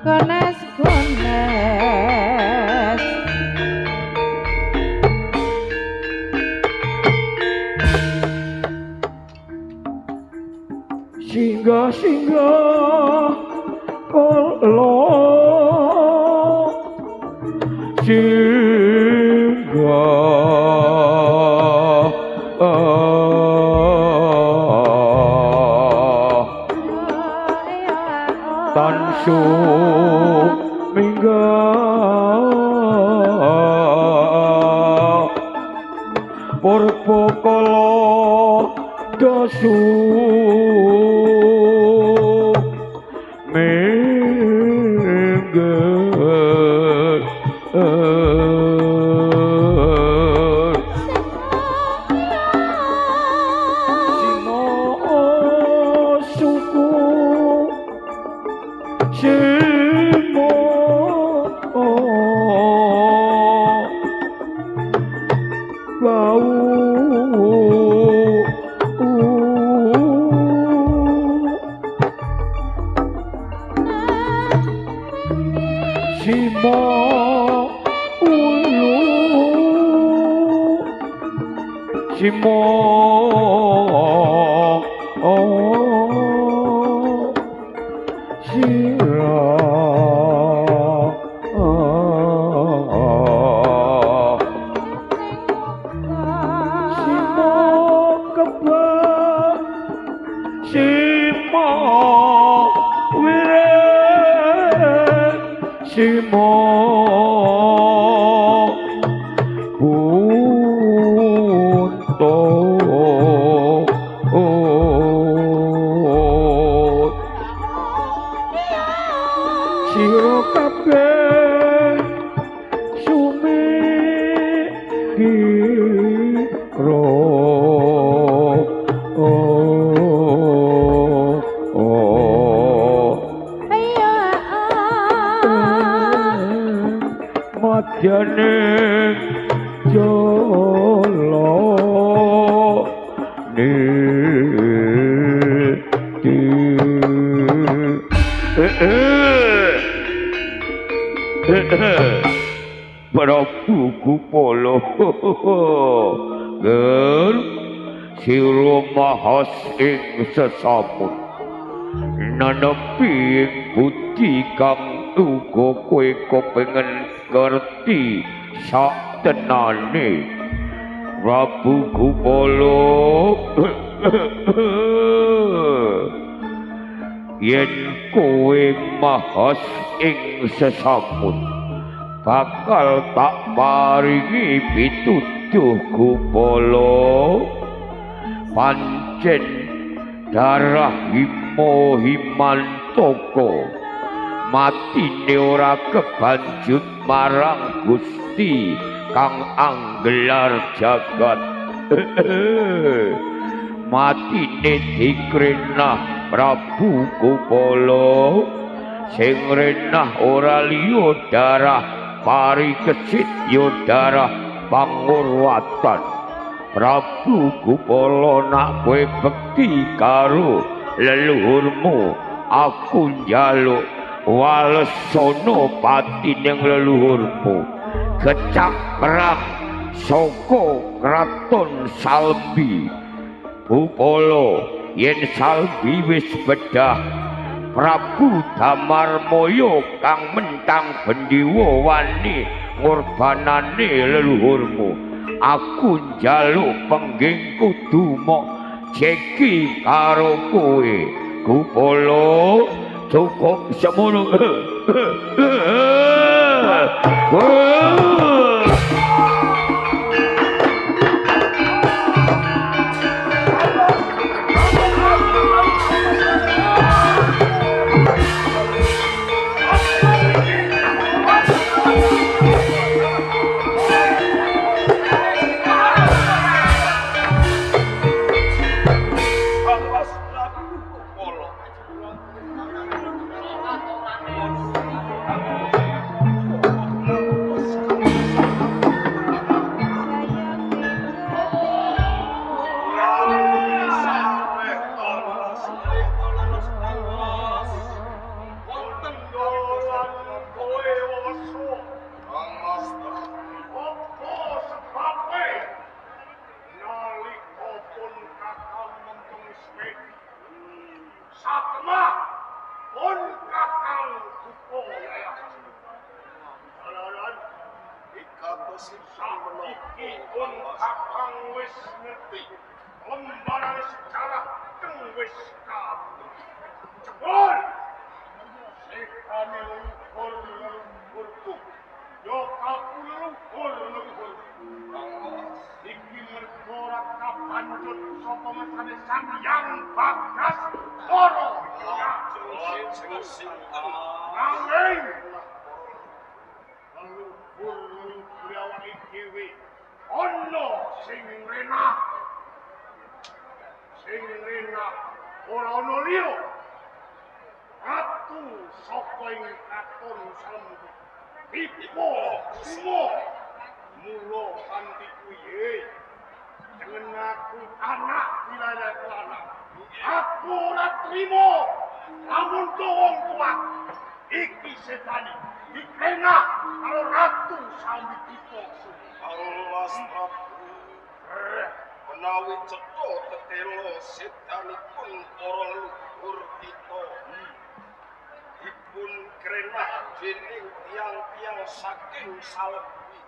gones-gones singgah-singgah kala singgah tansu minggah purba kala dasu Prabu Gupala ger sira mahas ing sesamun nenepi ing budi kang uga kowe kepengin ngerti sak tenane Prabu Gupala yen kowe mahas ing sesamun bakal tak paringi pituduh Gupala pancen darah himo himantaka matine ora kebanjut marang Gusti kang anggelar jagat matine dikrenah Prabu Gupala sing renah ora liya darah parikesit ya darah pangurwatan Prabu Gupala nak kowe bekti karo leluhurmu aku njaluk walesana patining leluhurmu kecak perang saka kraton Salbi Gupala yen Salbi wis bedah Prabu Damarmaya kang mentang bendiwa wani ngorbanane leluhurmu aku njaluk penggingku dumok jeki karo kowe Gupala cukup semono Iki pun kakang wis ngerti. Lembaran sejarah teng wis kabeh. Jebul! Sekane leluhur-leluhurku. Yo kaku leluhur-leluhur. Iki mergo ora kabancut sapa mesane Sang Hyang Bagas Ora. Nanging leluhur awake dhewe ana sing renah. Sing renah ora ana liya. Ratu saka ing katon salem. Ipo semua mula kanthi kuwi jangan aku anak wilayah kelana. Aku ora trimo lamun wong tua iki setani dikena karo ratu sambi kita. Alas Prabu menawi cetha tetelo setanipun para leluhur kita dipun krenah dening tiang-tiang saking Salebi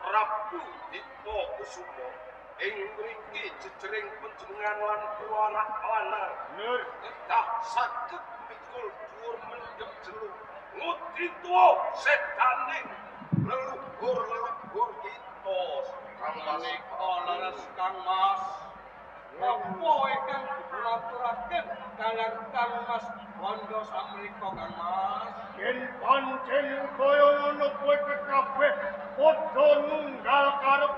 Prabu Dito Kusuma ing mriki jejering panjenengan lan kula anak lanang Nur kedah saged mikul dhuwur mendhem jero ngutri tuwa setaning leluhur kita. Kang Manika leres Kang Mas. Apa ingkang dipunaturaken kaliyan Kang Mas Wanda samrika Kang Mas? yen pancen kaya ngono kowe kabeh padha nunggal karep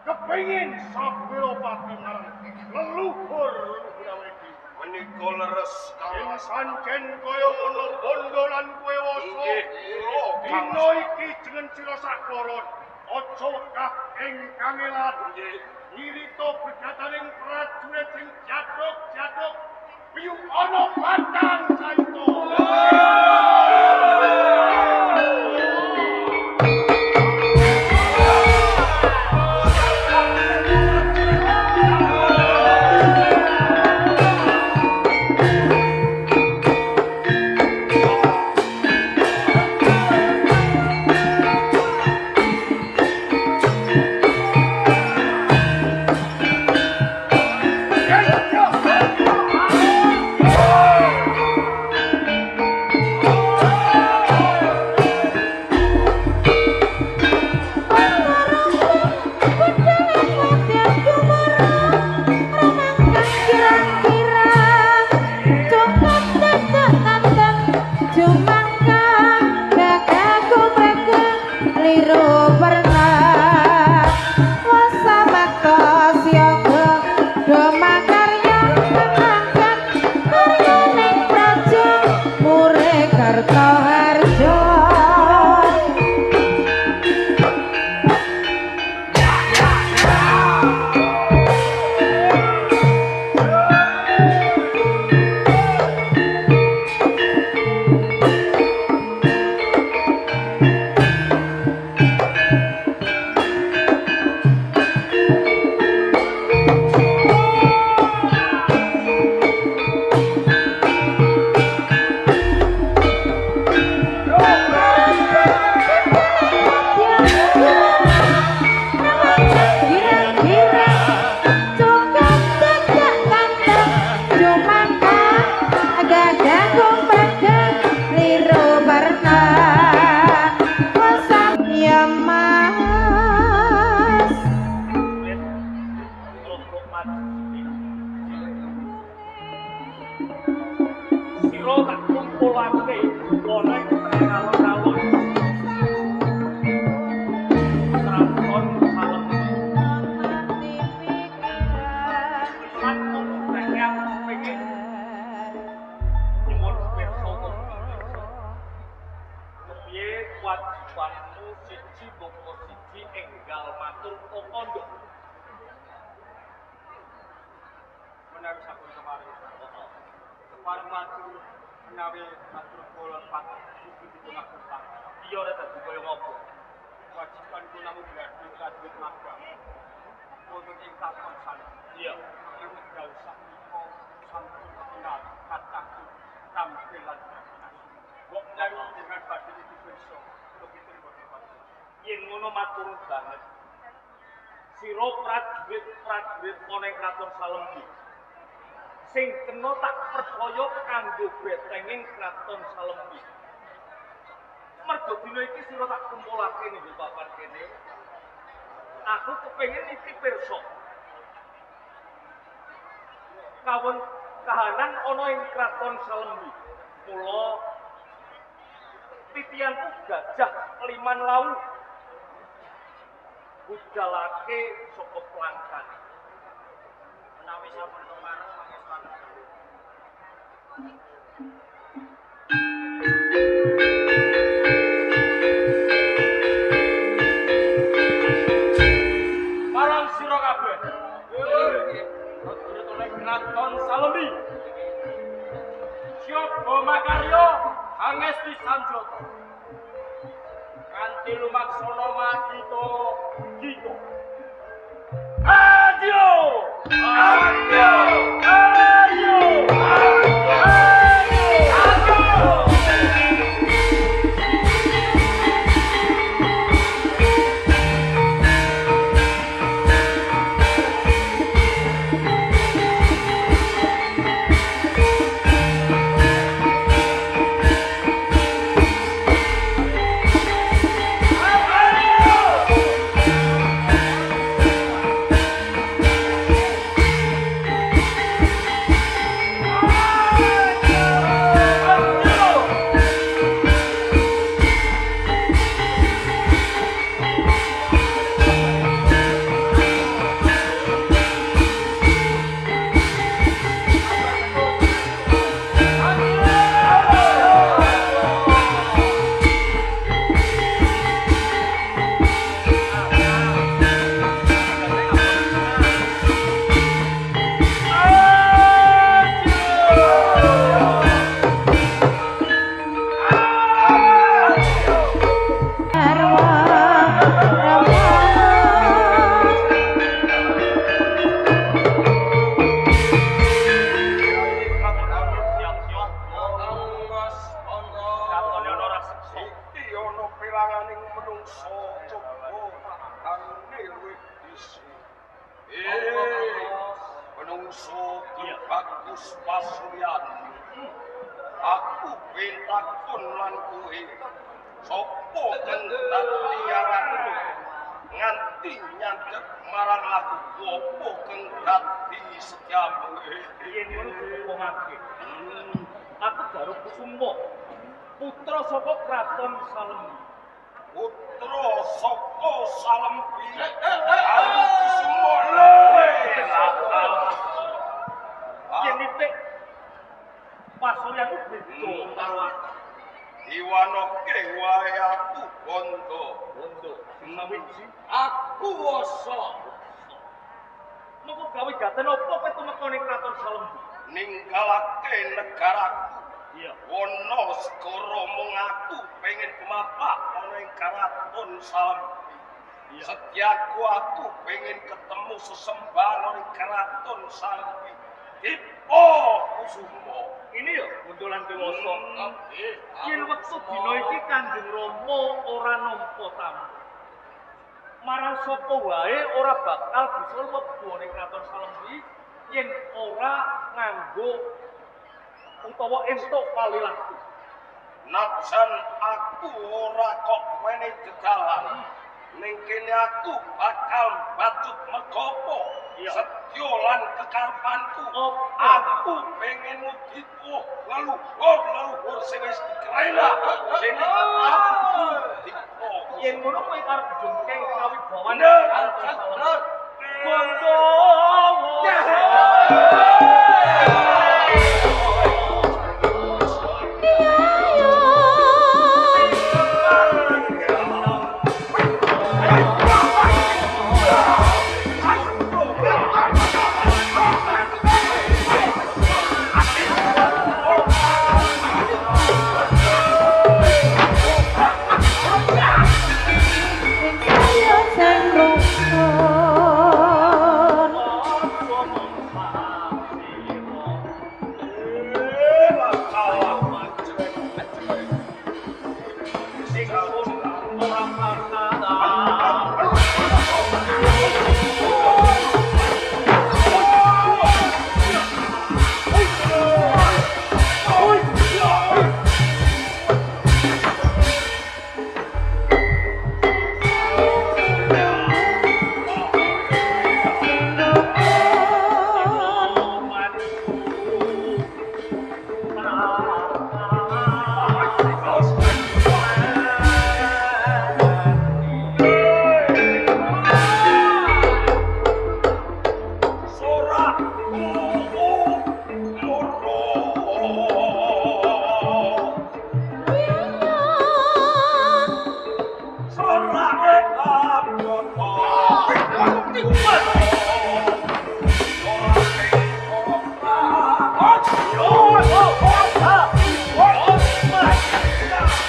kepengin sabelo patingaran leluhur awake Menika leres Kang yen Mas. pancen kaya ngono bondo lan kowe wasa Nggih, kula Kang dina Mas. iki jeneng sira sakloron aja kah ing kangelan Nggih. Wirito berkataning prajurit sing jaduk-jaduk piyu ana batang saito. Yen ngono matur banget. sira prajurit-prajurit ana ing kraton Salembi sing kena tak percaya kanggo betenging kraton Salembi. Mergo dina iki sira tak kumpulake ning papan kene. Aku kepengin iki pirsa. Kawon kahanan ana ing kraton Salembi. Mula titianku gajah liman lau budalake saka pelangkan. Menawi sampun kemareng mangesan. Marang sira kabeh. Prajurit oleh kraton Salembi. Siapa makarya Angesti Sanjata. Kanthi lumaksana magito gito. Ayo! Ayo! Ayo! Aku pintakun lan kuwi sapa kang dadi aranmu nganti nyandhek marang aku apa kang dadi setiamu yen ngono diomongake. Aku Daru Kusuma putra saka kraton Salembi. Putra saka Salembi. Daru Kusuma yen nitik pasuryanku beda karo aku. Iwanoke wae aku bondo. Sawiji aku wasa. Mengko gawe gaten apa kowe tumeka ning kraton Salembi? Ninggalake negaraku. Iya. Wono segara mung aku pengen kemapak ana ing kraton Salembi. Iya. Setiaku aku pengen ketemu sesembahan ning kraton Salembi. Ipo Kusuma. Ini ya mundulan dewasa. Yen wektu dina iki Kanjeng Rama ora nampa tamu. Marang sapa wae ora bakal bisa mlebu ning kraton Salembi yen ora nganggo utawa entuk palilaku. Najan aku ora kok wene dedalan. Ning kene aku bakal batut mergopo. Setyo lan kekarepanku. Aku pengen mudhiku leluhur sing wis dikrena. Dene aku dipo. Yen ngono kowe arep jengkeng kawibawan. Bener. Bondo.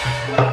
Thank